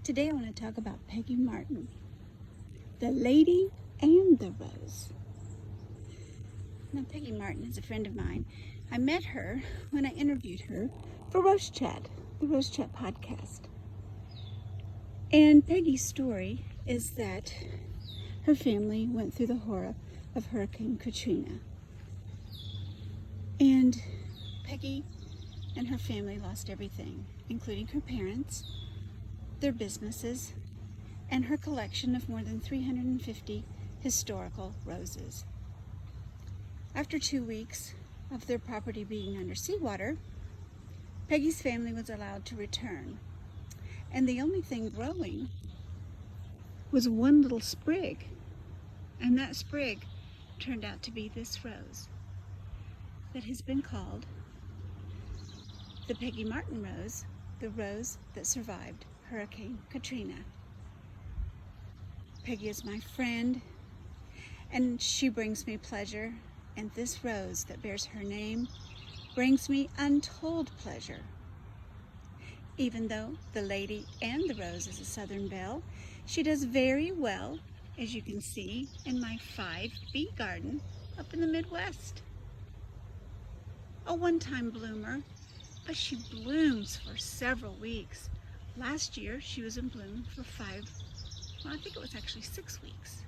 Today I want to talk about Peggy Martin, the lady and the rose. Now, Peggy Martin is a friend of mine. I met her when I interviewed her for Rose Chat, the Rose Chat podcast. And Peggy's story is that her family went through the horror of Hurricane Katrina. And Peggy and her family lost everything, including her parents, their businesses, and her collection of more than 350 historical roses. After 2 weeks of their property being under seawater, Peggy's family was allowed to return, and the only thing growing was one little sprig, and that sprig turned out to be this rose that has been called the Peggy Martin rose, the rose that survived Hurricane Katrina. Peggy is my friend, and she brings me pleasure, and this rose that bears her name brings me untold pleasure. Even though the lady and the rose is a southern belle, she does very well, as you can see, in my 5B garden up in the Midwest. A one-time bloomer, but she blooms for several weeks. Last year, she was in bloom for I think it was actually 6 weeks.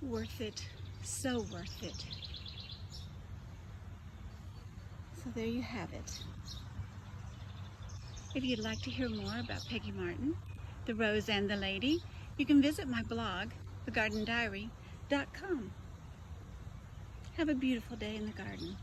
Worth it, so worth it. So there you have it. If you'd like to hear more about Peggy Martin, the rose and the lady, you can visit my blog, thegardendiary.com. Have a beautiful day in the garden.